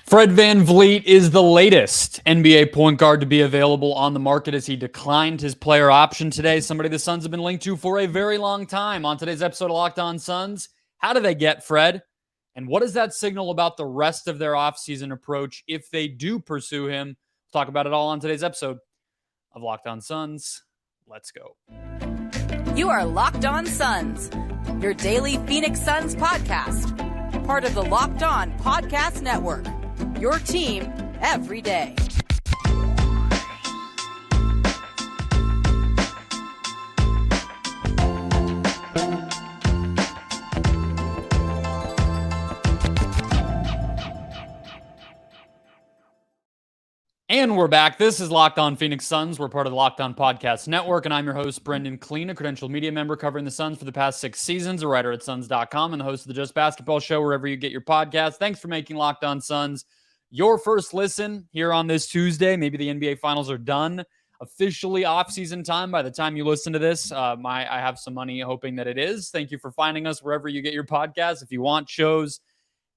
Fred VanVleet is the latest NBA point guard to be available on the market as he declined his player option today. Somebody the Suns have been linked to for a very long time. On today's episode of Locked On Suns, how do they get Fred? And what does that signal about the rest of their offseason approach if they do pursue him? We'll talk about it all on today's episode of Locked On Suns. Let's go. You are Locked On Suns, your daily Phoenix Suns podcast, part of the Locked On Podcast Network. Your team every day. And we're back. This is Locked On Phoenix Suns. We're part of the Locked On Podcast Network, and I'm your host, Brendon Kleen, a credentialed media member covering the Suns for the past 6 seasons, a writer at Suns.com, and the host of the Just Basketball Show wherever you get your podcasts. Thanks for making Locked On Suns your first listen here on this Tuesday. Maybe the NBA Finals are done. Officially off-season time by the time you listen to this. I have some money hoping that it is. Thank you for finding us wherever you get your podcasts. If you want shows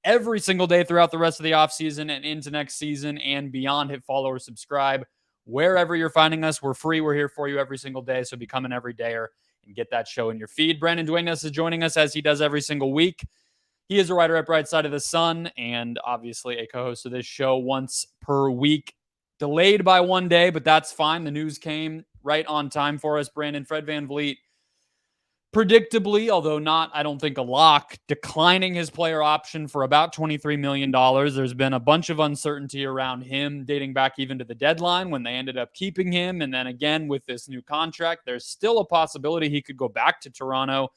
every single day throughout the rest of the offseason and into next season and beyond, hit follow or subscribe. Wherever you're finding us, we're free. We're here for you every single day, so become an everydayer and get that show in your feed. Brendon Dueñas is joining us as he does every single week. He is a writer at Bright Side of the Sun and obviously a co-host of this show once per week. Delayed by one day, but that's fine. The news came right on time for us. Brandon, Fred VanVleet, predictably, although not, I don't think, a lock, declining his player option for about $23 million. There's been a bunch of uncertainty around him dating back even to the deadline when they ended up keeping him. And then again, with this new contract, there's still a possibility he could go back to Toronto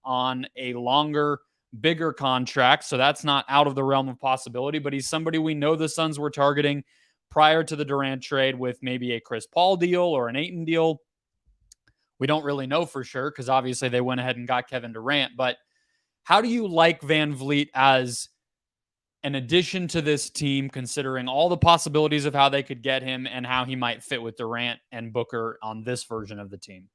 on a longer, bigger contract. So that's not out of the realm of possibility, but he's somebody we know the Suns were targeting prior to the Durant trade with maybe a Chris Paul deal or an Ayton deal. We don't really know for sure because obviously they went ahead and got Kevin Durant. But how do you like VanVleet as an addition to this team, considering all the possibilities of how they could get him and how he might fit with Durant and Booker on this version of the team?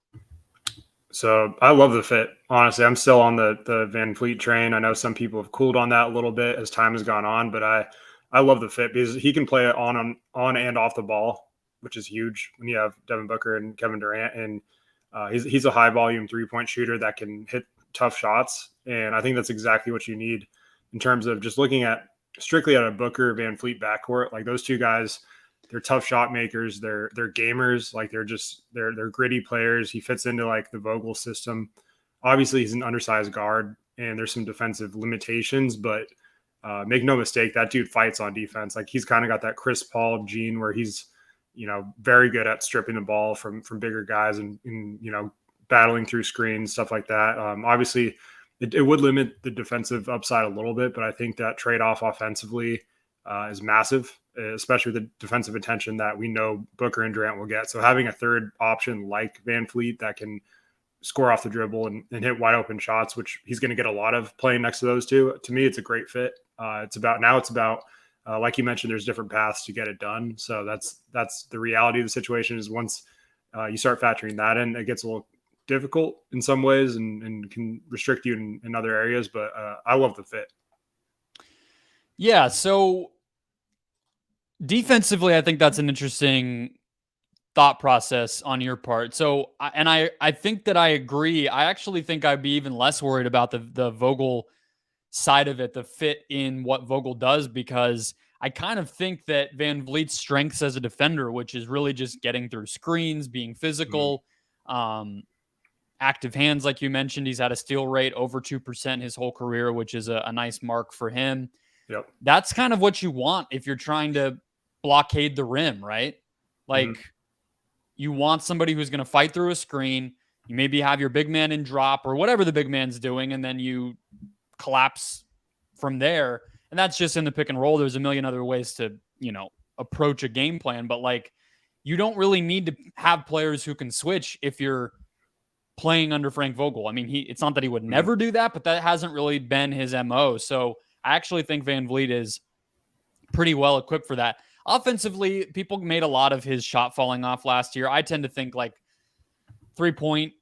So I love the fit. Honestly, I'm still on the VanVleet train. I know some people have cooled on that a little bit as time has gone on, but I love the fit because he can play it on and off the ball, which is huge when you have Devin Booker and Kevin Durant. And he's a high volume 3-point shooter that can hit tough shots. And I think that's exactly what you need in terms of just looking at strictly at a Booker VanVleet backcourt. Like those two guys, they're tough shot makers. They're gamers. Like they're gritty players. He fits into like the Vogel system. Obviously he's an undersized guard and there's some defensive limitations, but make no mistake, that dude fights on defense. Like he's kind of got that Chris Paul gene where he's, very good at stripping the ball from bigger guys and battling through screens, stuff like that. Obviously it would limit the defensive upside a little bit, but I think that trade-off offensively is massive, especially with the defensive attention that we know Booker and Durant will get. So having a third option like VanVleet that can score off the dribble and hit wide open shots, which he's going to get a lot of playing next to those two, to me, it's a great fit. It's about like you mentioned, there's different paths to get it done. So that's the reality of the situation is once you start factoring that in, it gets a little difficult in some ways and can restrict you in other areas. But I love the fit. Yeah. So defensively, I think that's an interesting thought process on your part. So, I think that I agree. I actually think I'd be even less worried about the Vogel side of it, the fit in what Vogel does, because I kind of think that VanVleet's strengths as a defender, which is really just getting through screens, being physical, active hands, like you mentioned. He's had a steal rate over 2% his whole career, which is a nice mark for him. Yep. That's kind of what you want if you're trying to blockade the rim, right? Like you want somebody who's going to fight through a screen. You maybe have your big man in drop or whatever the big man's doing, and then you collapse from there. And that's just in the pick and roll. There's a million other ways to, approach a game plan, but like you don't really need to have players who can switch if you're playing under Frank Vogel. I mean, it's not that he would never do that, but that hasn't really been his MO. So I actually think VanVleet is pretty well equipped for that. Offensively, people made a lot of his shot falling off last year. I tend to think like 3-point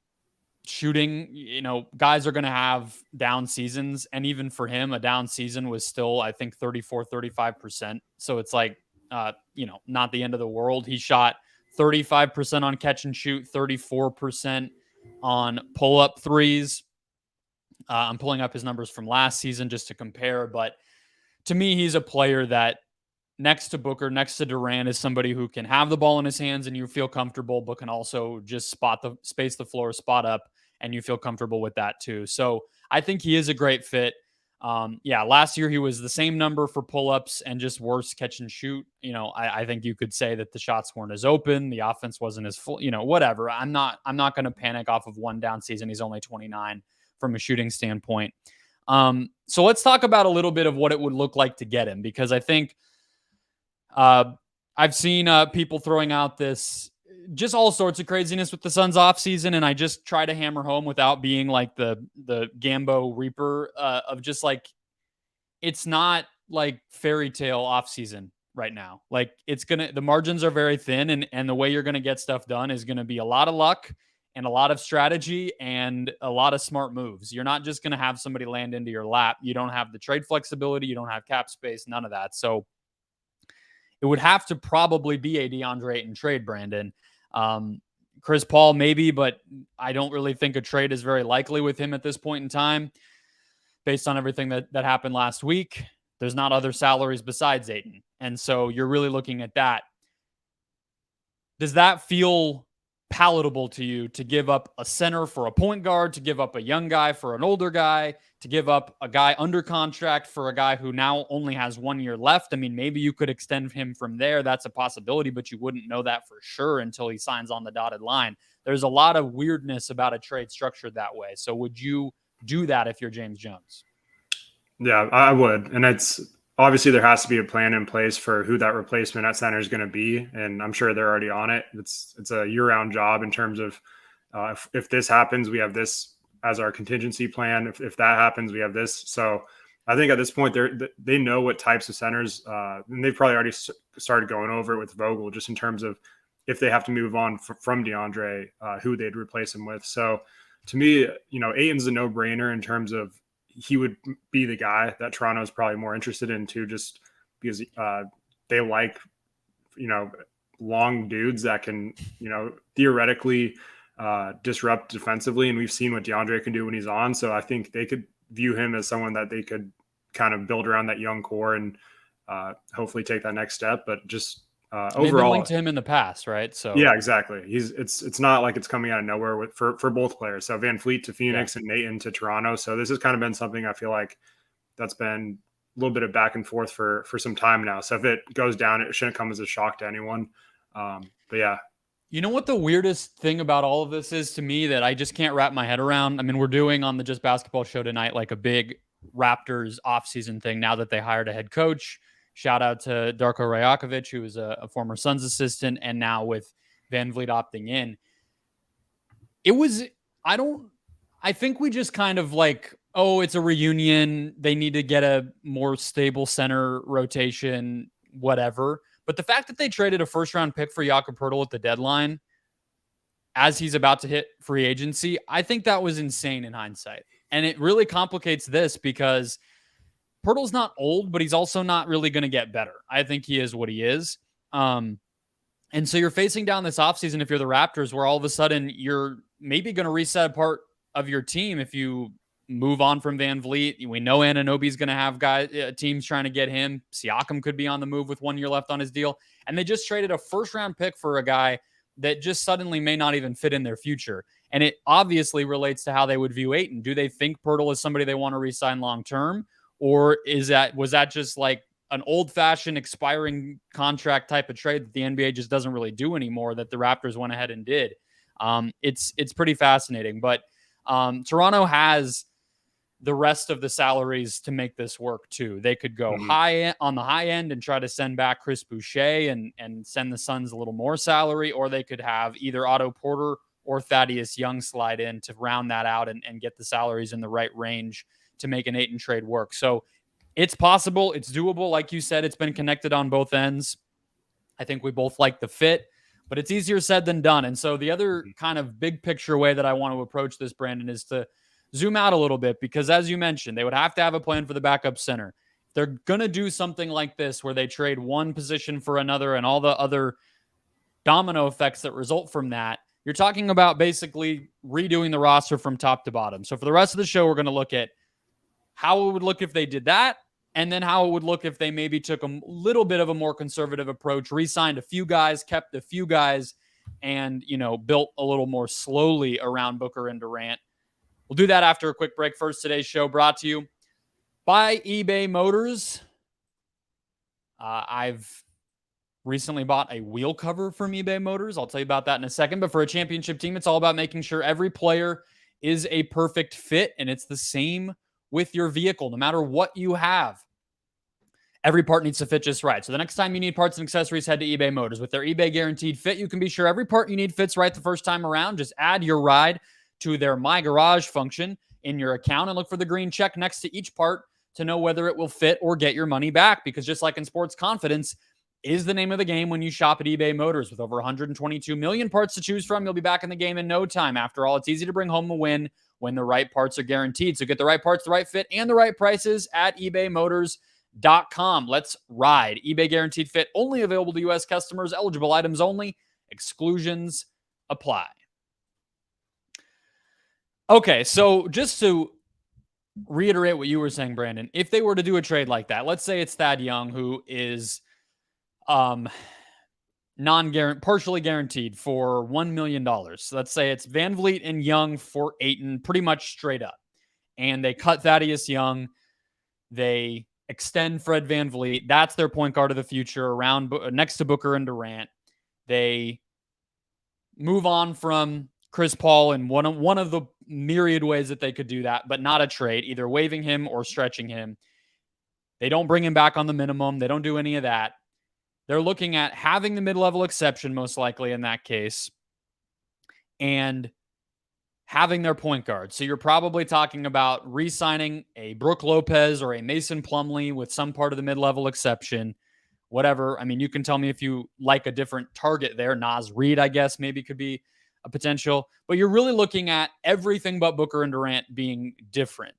shooting, guys are going to have down seasons. And even for him, a down season was still, I think, 35%. So it's like, not the end of the world. He shot 35% on catch and shoot, 34% on pull-up threes. I'm pulling up his numbers from last season just to compare. But to me, he's a player that next to Booker, next to Durant, is somebody who can have the ball in his hands and you feel comfortable, but can also just space the floor, spot up, and you feel comfortable with that too. So I think he is a great fit. Last year he was the same number for pull-ups and just worse catch and shoot. I think you could say that the shots weren't as open, the offense wasn't as full, whatever. I'm not going to panic off of one down season. He's only 29 from a shooting standpoint. So let's talk about a little bit of what it would look like to get him, because I think I've seen people throwing out this just all sorts of craziness with the Suns offseason, and I just try to hammer home without being like the Gambo Reaper of just like, it's not like fairy tale offseason right now. Like the margins are very thin, and the way you're going to get stuff done is going to be a lot of luck and a lot of strategy and a lot of smart moves. You're not just going to have somebody land into your lap. You don't have the trade flexibility. You don't have cap space, none of that. So it would have to probably be a Deandre Ayton trade, Brandon. Chris Paul, maybe, but I don't really think a trade is very likely with him at this point in time, based on everything that happened last week. There's not other salaries besides Ayton. And so you're really looking at that. Does that feel palatable to you, to give up a center for a point guard, to give up a young guy for an older guy, to give up a guy under contract for a guy who now only has 1 year left? I mean, maybe you could extend him from there. That's a possibility, but you wouldn't know that for sure until he signs on the dotted line. There's a lot of weirdness about a trade structured that way. So would you do that if you're James Jones? Yeah, I would. And it's obviously there has to be a plan in place for who that replacement at center is going to be. And I'm sure they're already on it. It's a year-round job in terms of if this happens, we have this as our contingency plan. If that happens, we have this. So I think at this point they know what types of centers, and they've probably already started going over it with Vogel, just in terms of if they have to move on from DeAndre, who they'd replace him with. So to me, Ayton's a no-brainer in terms of he would be the guy that Toronto is probably more interested in too, just because they like, long dudes that can, theoretically disrupt defensively. And we've seen what DeAndre can do when he's on. So I think they could view him as someone that they could kind of build around that young core and hopefully take that next step. But just overall, they've been linked to him in the past, right? So yeah, exactly. It's not like it's coming out of nowhere for both players. So VanVleet to Phoenix and Ayton to Toronto. So this has kind of been something I feel like that's been a little bit of back and forth for some time now. So if it goes down, it shouldn't come as a shock to anyone. But yeah. You know what the weirdest thing about all of this is to me that I just can't wrap my head around? I mean, we're doing on the Just Basketball show tonight like a big Raptors offseason thing now that they hired a head coach. Shout out to Darko Rajakovic, who was a former Suns assistant, and now with VanVleet opting in. I think we just kind of like, oh, it's a reunion. They need to get a more stable center rotation, whatever. But the fact that they traded a first-round pick for Jakob Poeltl at the deadline as he's about to hit free agency, I think that was insane in hindsight. And it really complicates this because Poeltl's not old, but he's also not really going to get better. I think he is what he is. And so you're facing down this offseason if you're the Raptors, where all of a sudden you're maybe going to reset a part of your team if you move on from VanVleet. We know Anunoby's going to have teams trying to get him. Siakam could be on the move with 1 year left on his deal. And they just traded a first-round pick for a guy that just suddenly may not even fit in their future. And it obviously relates to how they would view Ayton. Do they think Poeltl is somebody they want to re-sign long-term? Or was that just like an old-fashioned expiring contract type of trade that the NBA just doesn't really do anymore that the Raptors went ahead and did? It's pretty fascinating. But Toronto has the rest of the salaries to make this work too. They could go high on the high end and try to send back Chris Boucher and send the Suns a little more salary, or they could have either Otto Porter or Thaddeus Young slide in to round that out and get the salaries in the right range to make an Ayton trade work. So it's possible. It's doable. Like you said, it's been connected on both ends. I think we both like the fit. but it's easier said than done. And so the other kind of big picture way that I want to approach this, Brandon, is to zoom out a little bit, because as you mentioned, they would have to have a plan for the backup center. They're going to do something like this where they trade one position for another and all the other domino effects that result from that. You're talking about basically redoing the roster from top to bottom. So for the rest of the show, we're going to look at how it would look if they did that, and then how it would look if they maybe took a little bit of a more conservative approach, re-signed a few guys, kept a few guys, and, built a little more slowly around Booker and Durant. We'll do that after a quick break. First, today's show brought to you by eBay Motors. I've recently bought a wheel cover from eBay Motors. I'll tell you about that in a second. But for a championship team, it's all about making sure every player is a perfect fit, and it's the same with your vehicle, no matter what you have. Every part needs to fit just right. So the next time you need parts and accessories, head to eBay Motors. With their eBay Guaranteed Fit, you can be sure every part you need fits right the first time around. Just add your ride to their My Garage function in your account and look for the green check next to each part to know whether it will fit or get your money back. Because just like in sports, confidence is the name of the game when you shop at eBay Motors. With over 122 million parts to choose from, you'll be back in the game in no time. After all, it's easy to bring home a win when the right parts are guaranteed. So get the right parts, the right fit, and the right prices at ebaymotors.com. Let's ride. eBay Guaranteed Fit, only available to U.S. customers, eligible items only, exclusions apply. Okay, so just to reiterate what you were saying, Brandon, if they were to do a trade like that, let's say it's Thad Young, who is partially guaranteed for $1 million. So let's say it's VanVleet and Young for Ayton, pretty much straight up. And they cut Thaddeus Young. They extend Fred VanVleet. That's their point guard of the future next to Booker and Durant. They move on from Chris Paul in one of the myriad ways that they could do that, but not a trade, either waiving him or stretching him. They don't bring him back on the minimum. They don't do any of that. They're looking at having the mid-level exception, most likely in that case, and having their point guard. So you're probably talking about re-signing a Brook Lopez or a Mason Plumlee with some part of the mid-level exception, whatever. I mean, you can tell me if you like a different target there. Naz Reid, I guess, maybe could be a potential. But you're really looking at everything but Booker and Durant being different.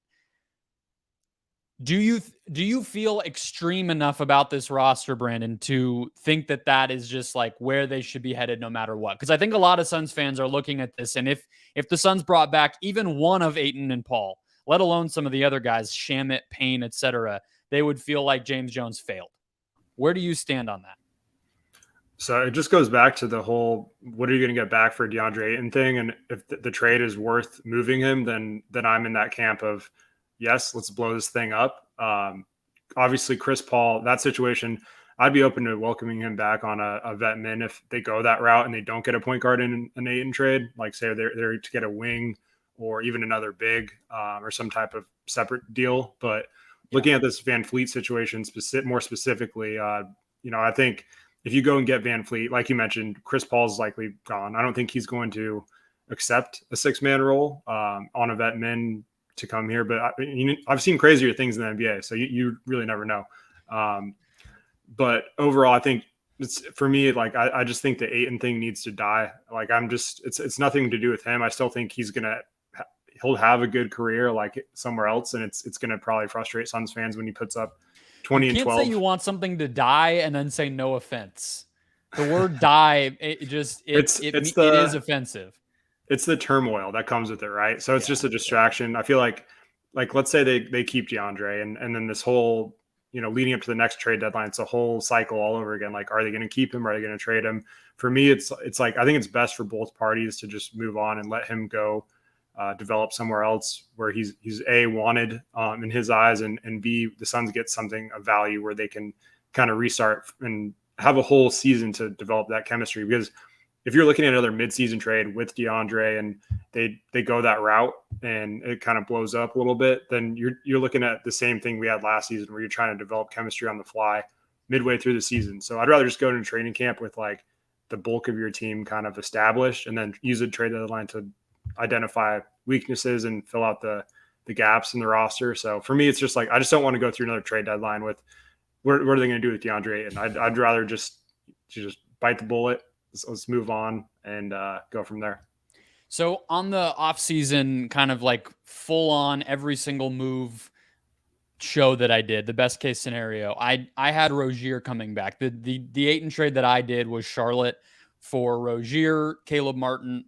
Do you feel extreme enough about this roster, Brandon, to think that that is just like where they should be headed no matter what? Because I think a lot of Suns fans are looking at this, and if the Suns brought back even one of Ayton and Paul, let alone some of the other guys, Shamet, Payne, etc., they would feel like James Jones failed. Where do you stand on that? So it just goes back to the whole, what are you going to get back for Deandre Ayton thing? And if the trade is worth moving him, then I'm in that camp of, yes, let's blow this thing up. Obviously, Chris Paul, that situation, I'd be open to welcoming him back on a vet min if they go that route and they don't get a point guard in an Ayton trade. Like, say they're to get a wing or even another big or some type of separate deal. But looking at this VanVleet situation more specifically, I think if you go and get VanVleet, like you mentioned, Chris Paul's likely gone. I don't think he's going to accept a 6-man role on a vet min to come here, but I've seen crazier things in the NBA, so you really never know. But overall, I think for me, like I just think the Ayton thing needs to die. Like it's nothing to do with him. I still think he'll have a good career like somewhere else, and it's gonna probably frustrate Suns fans when he puts up 20 and 12. You can't say you want something to die and then say no offense. The word die, it is offensive. It's the turmoil that comes with it, right? So it's just a distraction. I feel like let's say they keep DeAndre and then this whole, leading up to the next trade deadline, it's a whole cycle all over again. Like, are they going to keep him? Are they going to trade him? For me, it's like, I think it's best for both parties to just move on and let him go develop somewhere else where he's A, wanted in his eyes, and B, the Suns get something of value where they can kind of restart and have a whole season to develop that chemistry. Because if you're looking at another midseason trade with DeAndre and they go that route and it kind of blows up a little bit, then you're looking at the same thing we had last season where you're trying to develop chemistry on the fly midway through the season. So I'd rather just go to training camp with like the bulk of your team kind of established and then use a trade deadline to identify weaknesses and fill out the gaps in the roster. So for me, it's just like, I just don't want to go through another trade deadline with what are they going to do with DeAndre? And I'd rather just bite the bullet let's move on and go from there. So on the offseason, kind of like full on every single move show that I did, the best case scenario, I had Rozier coming back. The Ayton trade that I did was Charlotte for Rozier, Cody Martin,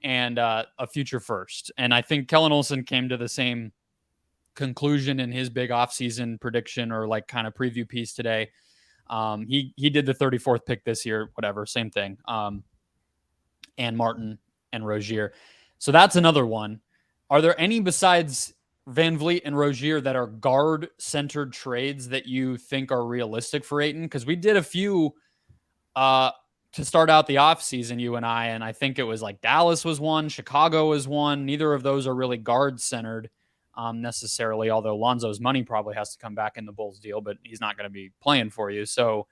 and a future first. And I think Kellen Olson came to the same conclusion in his big offseason prediction or like kind of preview piece today. He did the 34th pick this year, whatever, same thing. And Martin and Rozier. So that's another one. Are there any besides VanVleet and Rozier that are guard-centered trades that you think are realistic for Ayton? Because we did a few to start out the offseason, you and I think it was like Dallas was one, Chicago was one. Neither of those are really guard-centered necessarily, although Lonzo's money probably has to come back in the Bulls deal, but he's not going to be playing for you. So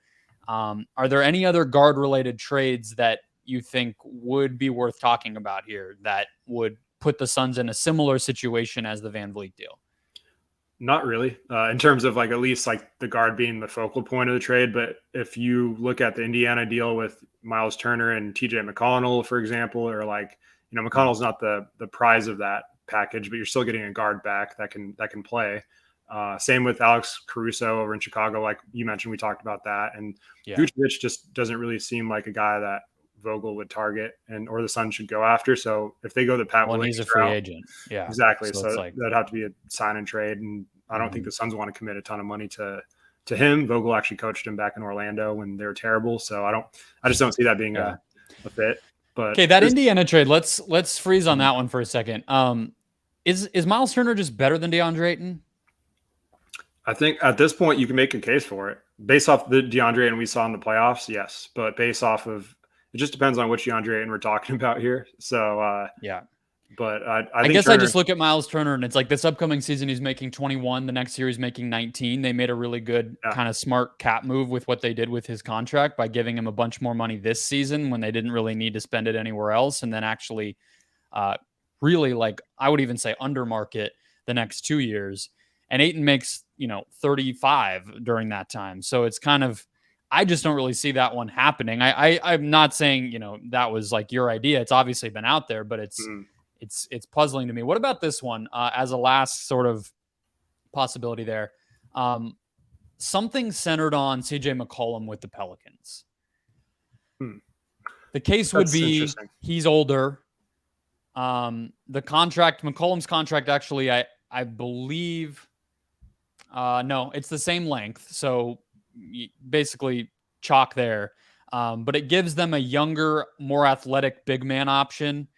are there any other guard-related trades that you think would be worth talking about here that would put the Suns in a similar situation as the VanVleet deal? Not really, in terms of like at least like the guard being the focal point of the trade. But if you look at the Indiana deal with Miles Turner and TJ McConnell, for example, or like, McConnell's not the prize of that package, but you're still getting a guard back that can play. Same with Alex Caruso over in Chicago, like you mentioned, we talked about that. And Vucevic just doesn't really seem like a guy that Vogel would target or the Suns should go after. So if they go the Pat Williams he's a free agent. Yeah, exactly. So that'd have to be a sign and trade. And I don't think the Suns want to commit a ton of money to him. Vogel actually coached him back in Orlando when they were terrible. So I just don't see that being a fit. But okay, that Indiana trade, let's freeze on that one for a second. Is Miles Turner just better than Deandre Ayton? I think at this point you can make a case for it based off the Deandre Ayton we saw in the playoffs. Yes. But based off of, it just depends on which Deandre Ayton we're talking about here. So, but I think guess Turner, I just look at Miles Turner and it's like this upcoming season, he's making 21. The next year he's making 19. They made a really good kind of smart cap move with what they did with his contract by giving him a bunch more money this season when they didn't really need to spend it anywhere else. And then actually really, like, I would even say under market the next 2 years. And Ayton makes, 35 during that time. So it's kind of, I just don't really see that one happening. I'm not saying, that was like your idea. It's obviously been out there, but it's puzzling to me. What about this one as a last sort of possibility there? Something centered on CJ McCollum with the Pelicans. The case would be he's older. McCollum's contract actually, I believe, no, it's the same length. So basically chalk there. But it gives them a younger, more athletic big man option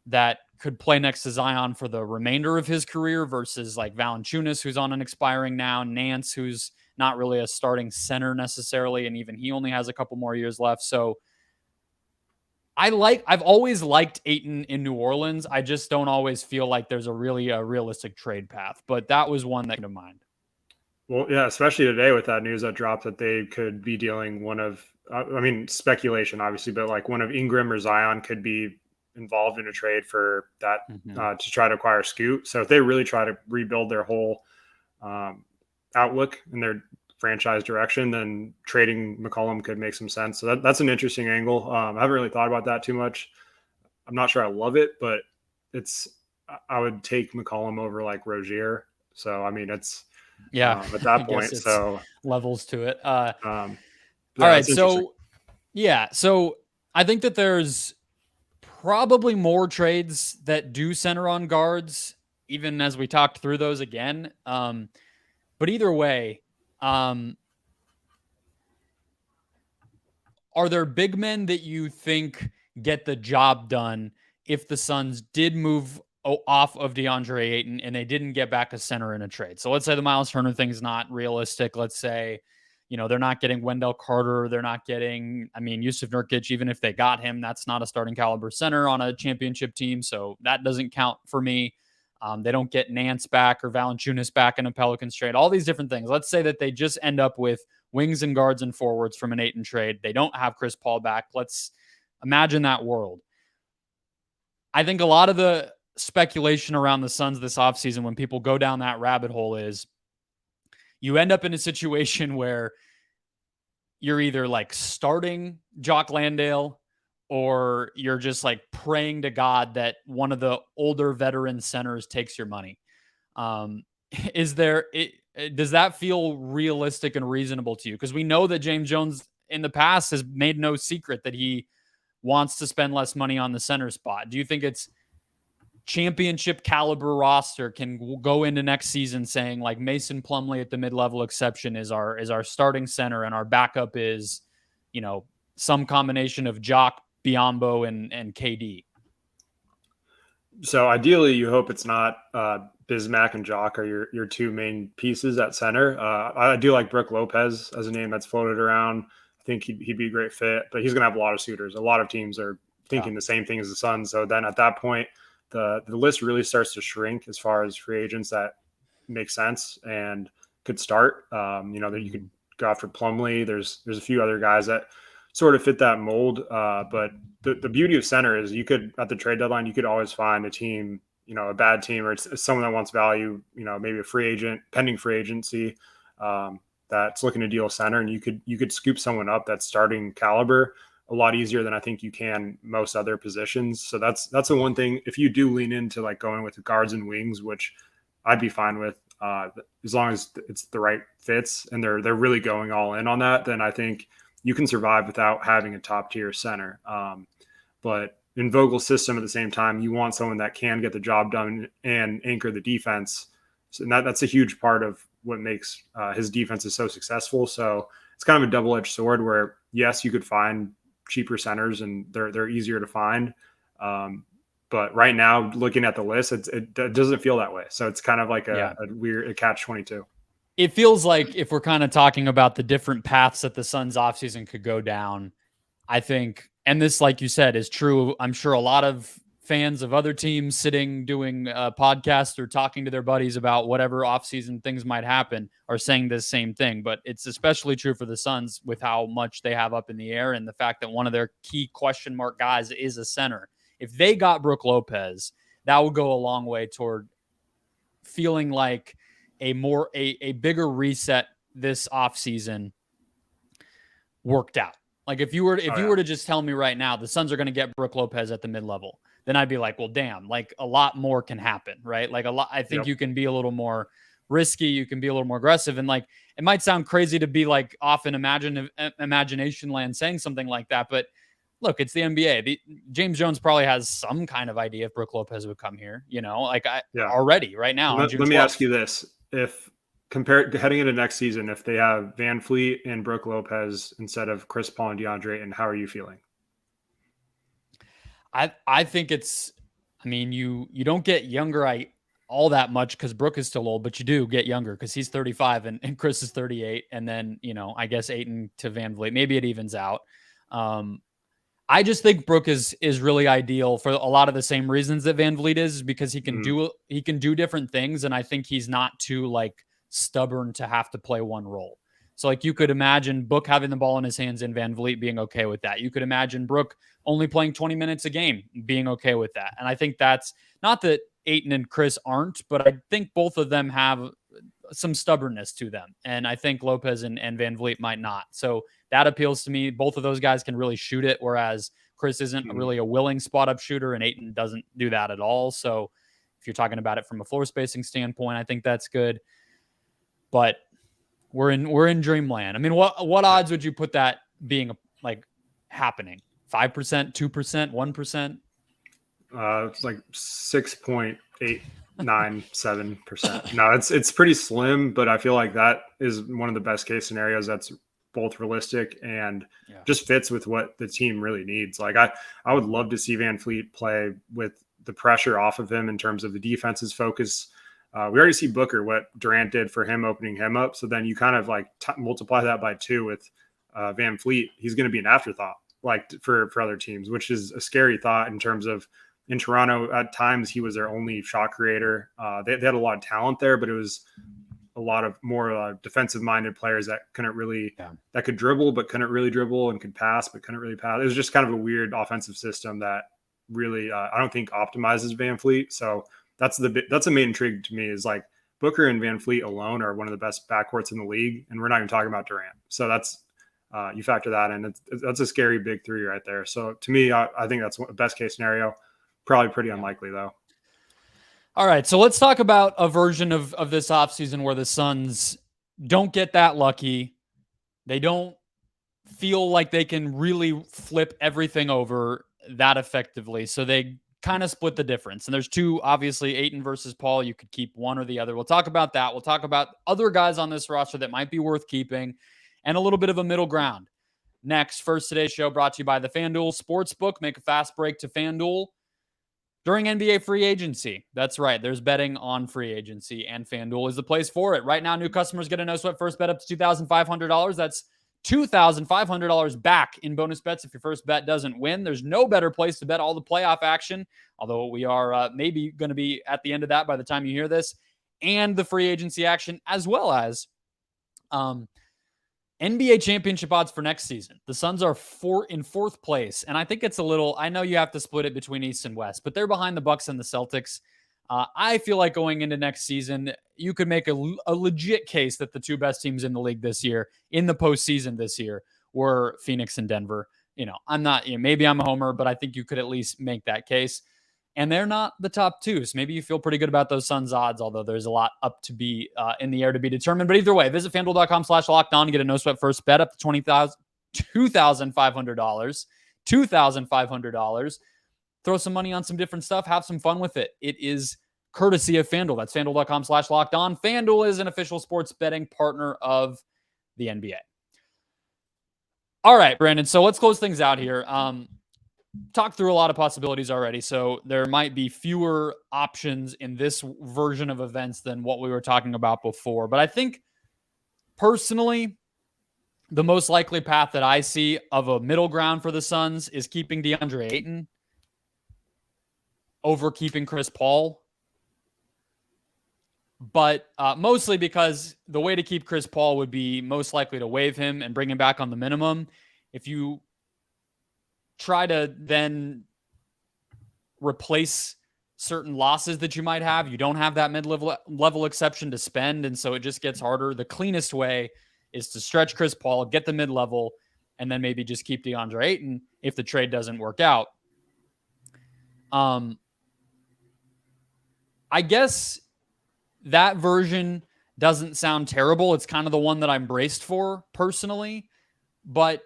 that could play next to Zion for the remainder of his career versus like Valanciunas, who's on an expiring now, Nance, who's not really a starting center necessarily, and even he only has a couple more years left. So I've always liked Ayton in New Orleans. I just don't always feel like there's a realistic trade path, but that was one that came to mind. Well, yeah, especially today with that news that dropped that they could be dealing speculation obviously, but like one of Ingram or Zion could be involved in a trade for that to try to acquire Scoot. So if they really try to rebuild their whole outlook and their franchise direction, then trading McCollum could make some sense. So that's an interesting angle. I haven't really thought about that too much. I'm not sure I love it, but I would take McCollum over like Rozier. So, I mean, it's at that point, so levels to it. All right. So I think that there's probably more trades that do center on guards, even as we talked through those again. But either way, are there big men that you think get the job done if the Suns did move off of DeAndre Ayton and they didn't get back a center in a trade? So let's say the Miles Turner thing is not realistic. Let's say, they're not getting Wendell Carter. They're not getting, Yusuf Nurkic. Even if they got him, that's not a starting caliber center on a championship team. So that doesn't count for me. They don't get Nance back or Valanciunas back in a Pelicans trade, all these different things. Let's say that they just end up with wings and guards and forwards from an Ayton trade. They don't have Chris Paul back. Let's imagine that world. I think a lot of the speculation around the Suns this offseason, when people go down that rabbit hole, is you end up in a situation where you're either like starting Jock Landale or you're just like praying to God that one of the older veteran centers takes your money. Does that feel realistic and reasonable to you? Because we know that James Jones in the past has made no secret that he wants to spend less money on the center spot. Do you think it's championship caliber roster can go into next season saying like Mason Plumlee at the mid-level exception is our starting center and our backup is, some combination of Jock, Biyombo, and KD? So ideally, you hope it's not Bismack and Jock are your two main pieces at center. I do like Brook Lopez as a name that's floated around. I think he'd be a great fit, but he's going to have a lot of suitors. A lot of teams are thinking the same thing as the Suns. So then at that point, the list really starts to shrink as far as free agents that make sense and could start. That you could go after Plumlee. There's a few other guys that sort of fit that mold. But the beauty of center is you could, at the trade deadline, you could always find a team, a bad team, or it's someone that wants value, maybe a free agent, pending free agency, that's looking to deal center, and you could scoop someone up that's starting caliber a lot easier than I think you can most other positions. So that's the one thing. If you do lean into like going with the guards and wings, which I'd be fine with, as long as it's the right fits and they're really going all in on that, then I think you can survive without having a top tier center. But in Vogel's system at the same time, you want someone that can get the job done and anchor the defense. So, and that's a huge part of what makes his defenses so successful. So it's kind of a double-edged sword where, yes, you could find cheaper centers and they're easier to find. But right now, looking at the list, it doesn't feel that way. So it's kind of like a weird catch-22. It feels like if we're kind of talking about the different paths that the Suns offseason could go down, I think, and this, like you said, is true. I'm sure a lot of fans of other teams sitting doing podcasts or talking to their buddies about whatever offseason things might happen are saying this same thing. But it's especially true for the Suns with how much they have up in the air and the fact that one of their key question mark guys is a center. If they got Brook Lopez, that would go a long way toward feeling like a bigger reset this offseason worked out. Like if you were to just tell me right now the Suns are going to get Brook Lopez at the mid-level, then I'd be like, well, damn, like a lot more can happen, right? Like a lot. I think you can be a little more risky, you can be a little more aggressive, and like it might sound crazy to be like off in imagination land saying something like that, but look, it's the NBA. James Jones probably has some kind of idea if Brook Lopez would come here, already right now. Let me ask you this. If compared heading into next season, if they have VanVleet and Brook Lopez instead of Chris Paul and Deandre Ayton, how are you feeling? I think you don't get younger all that much because Brook is still old, but you do get younger because he's 35 and Chris is 38. And then, I guess Ayton to VanVleet, maybe it evens out. I just think Brook is really ideal for a lot of the same reasons that VanVleet is, because he can do different things. And I think he's not too like stubborn to have to play one role. So like you could imagine Brook having the ball in his hands and VanVleet being okay with that. You could imagine Brook only playing 20 minutes a game, being okay with that. And I think that's not that Ayton and Chris aren't, but I think both of them have some stubbornness to them. And I think Lopez and VanVleet might not. So that appeals to me. Both of those guys can really shoot it, whereas Chris isn't really a willing spot up shooter and Ayton doesn't do that at all. So if you're talking about it from a floor spacing standpoint, I think that's good. But we're in dreamland. I mean, what odds would you put that being like happening? 5%, 2%, 1%? It's like 6.897%. No, it's pretty slim, but I feel like that is one of the best case scenarios that's both realistic and just fits with what the team really needs. Like I would love to see VanVleet play with the pressure off of him in terms of the defense's focus. We already see Booker, what Durant did for him, opening him up. So then you kind of like multiply that by 2 with VanVleet. He's going to be an afterthought, like for other teams, which is a scary thought in terms of in Toronto. At times he was their only shot creator. They had a lot of talent there, but it was a lot of more defensive minded players that couldn't really, that could dribble, but couldn't really dribble, and could pass, but couldn't really pass. It was just kind of a weird offensive system that really, I don't think optimizes VanVleet. So that's the main intrigue to me, is like Booker and VanVleet alone are one of the best backcourts in the league. And we're not even talking about Durant. So You factor that in. That's a scary big three right there. So to me, I think that's the best case scenario. Probably pretty unlikely though. All right, so let's talk about a version of this offseason where the Suns don't get that lucky. They don't feel like they can really flip everything over that effectively. So they kind of split the difference. And there's two, obviously, Ayton versus Paul. You could keep one or the other. We'll talk about that. We'll talk about other guys on this roster that might be worth keeping and a little bit of a middle ground. Next, first today's show brought to you by the FanDuel Sportsbook. Make a fast break to FanDuel during NBA free agency. That's right. There's betting on free agency, and FanDuel is the place for it. Right now, new customers get a no-sweat first bet up to $2,500. That's $2,500 back in bonus bets if your first bet doesn't win. There's no better place to bet all the playoff action, although we are maybe going to be at the end of that by the time you hear this, and the free agency action, as well as NBA championship odds for next season. The Suns are in fourth place, and I think it's a little, I know you have to split it between East and West, but they're behind the Bucks and the Celtics. I feel like going into next season, you could make a legit case that the two best teams in the league this year, in the postseason this year, were Phoenix and Denver. I'm not, maybe I'm a homer, but I think you could at least make that case. And they're not the top two, so maybe you feel pretty good about those Suns odds, although there's a lot up to be in the air to be determined. But either way, visit FanDuel.com/lockedon and get a no-sweat first bet up to $2,500. $2,500. Throw some money on some different stuff. Have some fun with it. It is courtesy of FanDuel. That's FanDuel.com/lockedon. FanDuel is an official sports betting partner of the NBA. All right, Brandon. So let's close things out here. Talked through a lot of possibilities already, so there might be fewer options in this version of events than what we were talking about before. But I think, personally, the most likely path that I see of a middle ground for the Suns is keeping Deandre Ayton over keeping Chris Paul. But mostly because the way to keep Chris Paul would be most likely to waive him and bring him back on the minimum. If you try to then replace certain losses that you might have, you don't have that mid-level exception to spend, and so it just gets harder. The cleanest way is to stretch Chris Paul, get the mid-level, and then maybe just keep DeAndre Ayton if the trade doesn't work out. I guess that version doesn't sound terrible. It's kind of the one that I'm braced for personally, but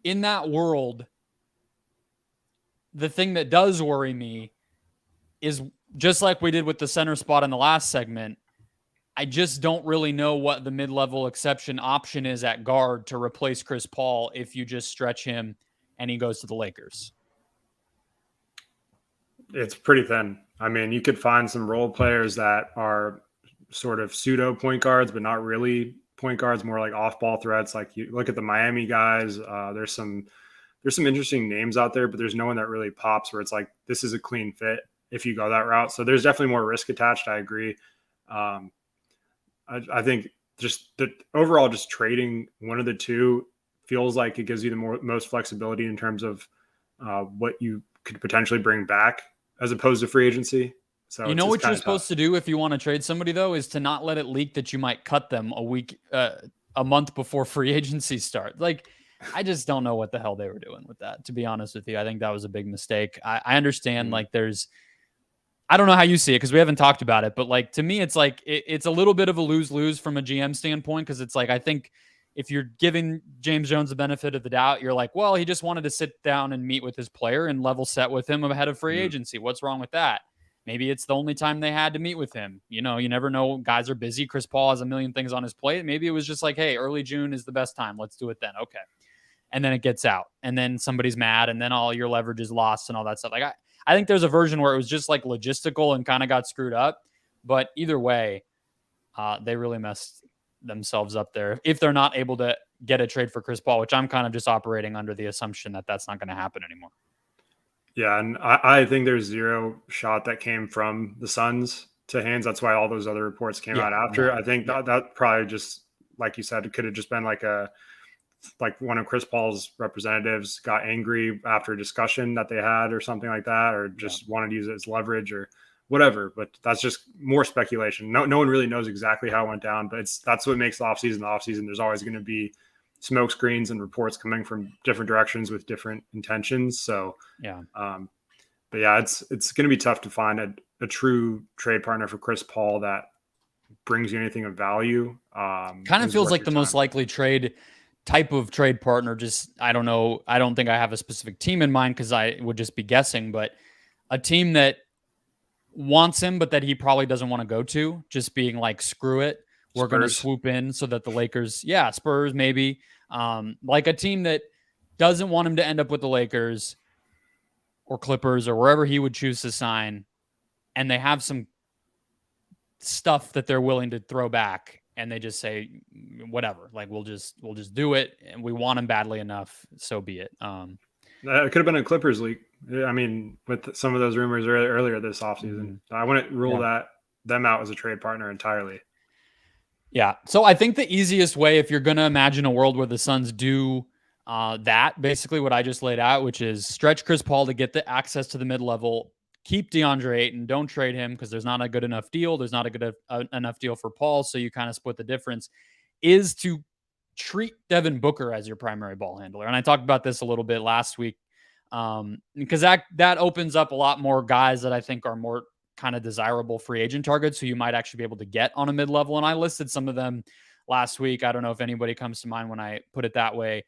in that world, the thing that does worry me is, just like we did with the center spot in the last segment, I just don't really know what the mid-level exception option is at guard to replace Chris Paul if you just stretch him and he goes to the Lakers. It's pretty thin. I mean, you could find some role players that are sort of pseudo point guards, but not really point guards, more like off-ball threats. Like you look at the Miami guys, there's some interesting names out there, but there's no one that really pops where it's like, this is a clean fit if you go that route. So there's definitely more risk attached. I agree. I think just the overall, just trading one of the two feels like it gives you the most flexibility in terms of what you could potentially bring back as opposed to free agency. So you know what you're supposed to do if you want to trade somebody, though, is to not let it leak that you might cut them a month before free agency starts. Like, I just don't know what the hell they were doing with that, to be honest with you. I think that was a big mistake. I understand, like, I don't know how you see it because we haven't talked about it, but, like, to me, it's like, it's a little bit of a lose-lose from a GM standpoint, because it's like, I think if you're giving James Jones the benefit of the doubt, you're like, well, he just wanted to sit down and meet with his player and level set with him ahead of free agency. What's wrong with that? Maybe it's the only time they had to meet with him. You never know. Guys are busy. Chris Paul has a million things on his plate. Maybe it was just like, hey, early June is the best time. Let's do it then. Okay. And then it gets out, and then somebody's mad, and then all your leverage is lost and all that stuff. Like, I think there's a version where it was just like logistical and kind of got screwed up, but either way, they really messed themselves up there if they're not able to get a trade for Chris Paul, which I'm kind of just operating under the assumption that that's not going to happen anymore. Yeah, and I think there's zero shot that came from the Suns to Haynes. That's why all those other reports came out after. Yeah. I think that probably just, like you said, it could have just been like one of Chris Paul's representatives got angry after a discussion that they had or something like that, or just wanted to use it as leverage or whatever. But that's just more speculation. No one really knows exactly how it went down, but that's what makes the offseason the offseason. There's always going to be smoke screens and reports coming from different directions with different intentions. So yeah. But yeah, it's going to be tough to find a true trade partner for Chris Paul that brings you anything of value. Kind of feels like the most likely type of trade partner. Just, I don't know. I don't think I have a specific team in mind because I would just be guessing, but a team that wants him, but that he probably doesn't want to go to, just being like, screw it. We're going to swoop in so that the Lakers, Spurs, maybe, like a team that doesn't want him to end up with the Lakers or Clippers or wherever he would choose to sign. And they have some stuff that they're willing to throw back, and they just say, whatever, like, we'll just do it. And we want him badly enough. So be it. It could have been a Clippers leak. I mean, with some of those rumors earlier this offseason, I wouldn't rule them out as a trade partner entirely. Yeah. So I think the easiest way, if you're going to imagine a world where the Suns do that, basically what I just laid out, which is stretch Chris Paul to get the access to the mid-level, keep Deandre Ayton, don't trade him because there's not a good enough deal. There's not a good enough deal for Paul, so you kind of split the difference, is to treat Devin Booker as your primary ball handler. And I talked about this a little bit last week because that opens up a lot more guys that I think are more kind of desirable free agent targets who you might actually be able to get on a mid-level. And I listed some of them last week. I don't know if anybody comes to mind when I put it that way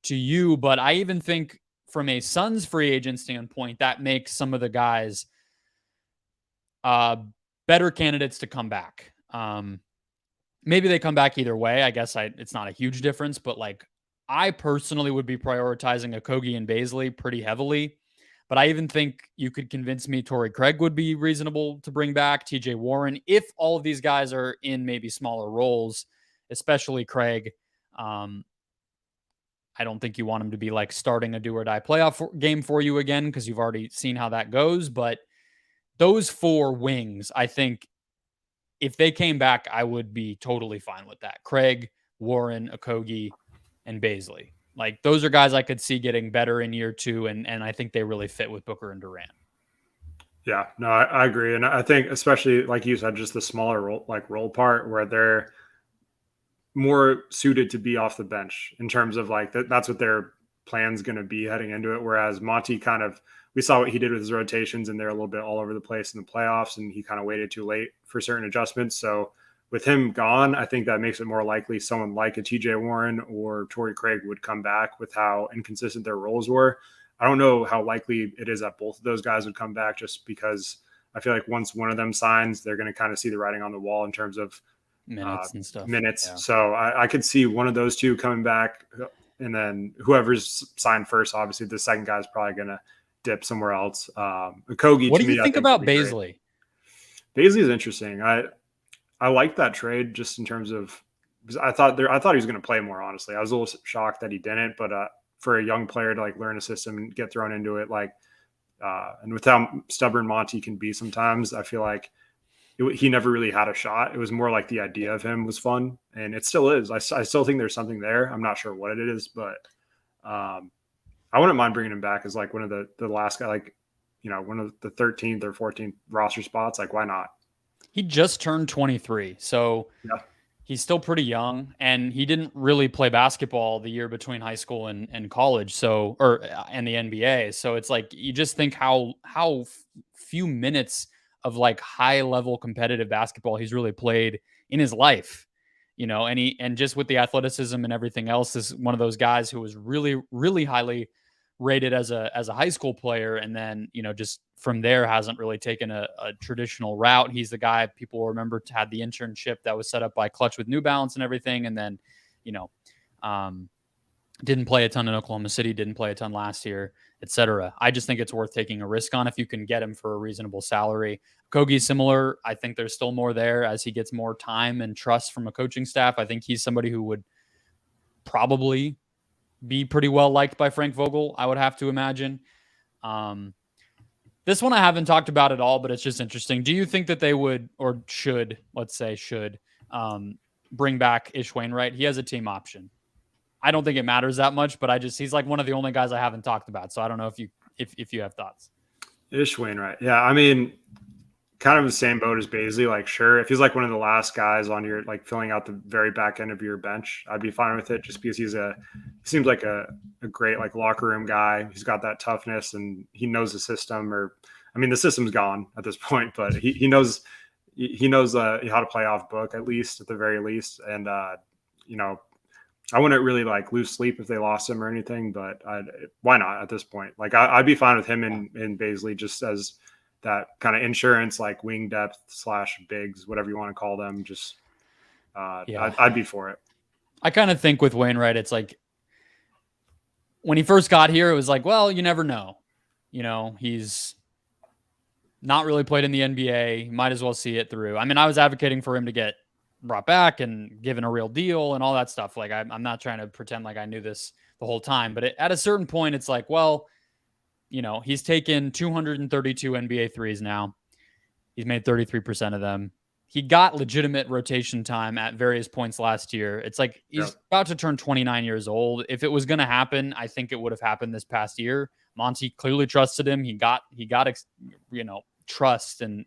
to you, but I even think from a Suns free agent standpoint, that makes some of the guys better candidates to come back. Maybe they come back either way. I guess it's not a huge difference, but like I personally would be prioritizing Okogie and Bazley pretty heavily. But I even think you could convince me Torrey Craig would be reasonable to bring back, TJ Warren, if all of these guys are in maybe smaller roles, especially Craig. I don't think you want him to be like starting a do or die playoff game for you again, because you've already seen how that goes. But those four wings, I think if they came back, I would be totally fine with that. Craig, Warren, Okogie, and Bazley. Like, those are guys I could see getting better in year two, and I think they really fit with Booker and Durant. Yeah, no, I agree. And I think especially, like you said, just the smaller role part where they're more suited to be off the bench in terms of like that's what their plan's going to be heading into it. Whereas Monty we saw what he did with his rotations, and they're a little bit all over the place in the playoffs, and he kind of waited too late for certain adjustments. So with him gone, I think that makes it more likely someone like a TJ Warren or Torrey Craig would come back with how inconsistent their roles were. I don't know how likely it is that both of those guys would come back, just because I feel like once one of them signs, they're going to kind of see the writing on the wall in terms of minutes and stuff. Yeah. So I could see one of those two coming back, and then whoever's signed first, obviously the second guy is probably going to dip somewhere else. Okogie. What do you think about Bazley? Bazley is interesting. I like that trade just in terms of, I thought he was going to play more. Honestly, I was a little shocked that he didn't. But for a young player to like learn a system and get thrown into it, like, and with how stubborn Monty can be sometimes, I feel like he never really had a shot. It was more like the idea of him was fun, and it still is. I still think there's something there. I'm not sure what it is, but I wouldn't mind bringing him back as like one of the last guy, like, one of the 13th or 14th roster spots. Like, why not? He just turned 23, so he's still pretty young, and he didn't really play basketball the year between high school and college, and the NBA. So it's like, you just think how few minutes of like high level competitive basketball he's really played in his life, and just with the athleticism and everything else, is one of those guys who was really, really highly rated as a high school player. And then, just from there hasn't really taken a traditional route. He's the guy people will remember had the internship that was set up by Clutch with New Balance and everything. And then, didn't play a ton in Oklahoma City, didn't play a ton last year, etc. I just think it's worth taking a risk on if you can get him for a reasonable salary. Kogie's similar. I think there's still more there as he gets more time and trust from a coaching staff. I think he's somebody who would probably be pretty well liked by Frank Vogel, I would have to imagine. This one I haven't talked about at all, but it's just interesting. Do you think that they would, or should bring back Ish Wainwright? He has a team option. I don't think it matters that much, but he's like one of the only guys I haven't talked about. So I don't know if you have thoughts. Ish Wainwright. Yeah. I mean, kind of the same boat as Bazley. Like, sure, if he's like one of the last guys on your like filling out the very back end of your bench, I'd be fine with it just because he seems like a great like locker room guy. He's got that toughness and he knows the system. Or I mean, the system's gone at this point, but he knows how to play off book, at least at the very least. And you know, I wouldn't really like lose sleep if they lost him or anything, but why not at this point? Like I'd be fine with him in Bazley just as that kind of insurance, like wing depth / bigs, whatever you want to call them. Just I'd be for it. I kind of think with Wainwright, it's like when he first got here, it was like, well, you never know. You know, he's not really played in the NBA. Might as well see it through. I mean, I was advocating for him to get brought back and given a real deal and all that stuff. Like I'm not trying to pretend like I knew this the whole time, but at a certain point, it's like, well, you know, he's taken 232 NBA threes now. He's made 33% of them. He got legitimate rotation time at various points last year. It's like he's about to turn 29 years old. If it was going to happen, I think it would have happened this past year. Monty clearly trusted him. He got trust and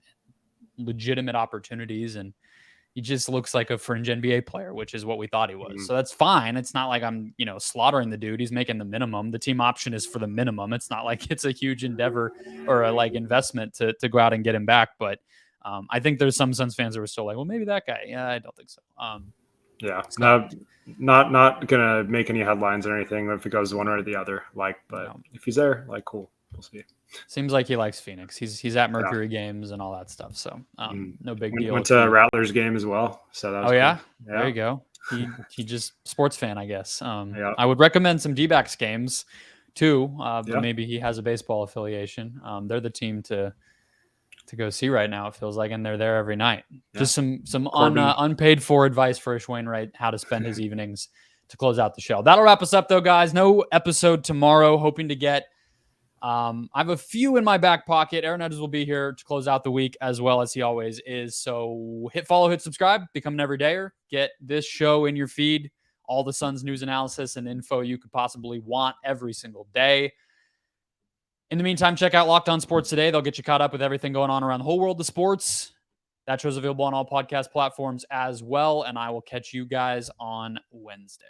legitimate opportunities, and he just looks like a fringe NBA player, which is what we thought he was. Mm-hmm. So that's fine. It's not like I'm, slaughtering the dude. He's making the minimum. The team option is for the minimum. It's not like it's a huge endeavor or a like investment to go out and get him back. But I think there's some Suns fans that were still like, well, maybe that guy. Yeah, I don't think so. Not gonna make any headlines or anything if it goes one way or the other. If he's there, like, cool, we'll see. Seems like he likes Phoenix. He's at Mercury games and all that stuff. So no big deal. Went to a Rattlers game as well. So that was cool. Yeah. There you go. He just sports fan, I guess. I would recommend some D-backs games too. But maybe he has a baseball affiliation. They're the team to go see right now. It feels like, and they're there every night. Yeah. Just some unpaid for advice for Ish Wainwright, how to spend his evenings to close out the show. That'll wrap us up though, guys. No episode tomorrow. Hoping to get. I have a few in my back pocket. Aaron Edwards will be here to close out the week as well as he always is. So hit follow, hit subscribe, become an everydayer. Get this show in your feed. All the Suns news analysis and info you could possibly want every single day. In the meantime, check out Locked On Sports Today. They'll get you caught up with everything going on around the whole world of sports. That show's available on all podcast platforms as well. And I will catch you guys on Wednesday.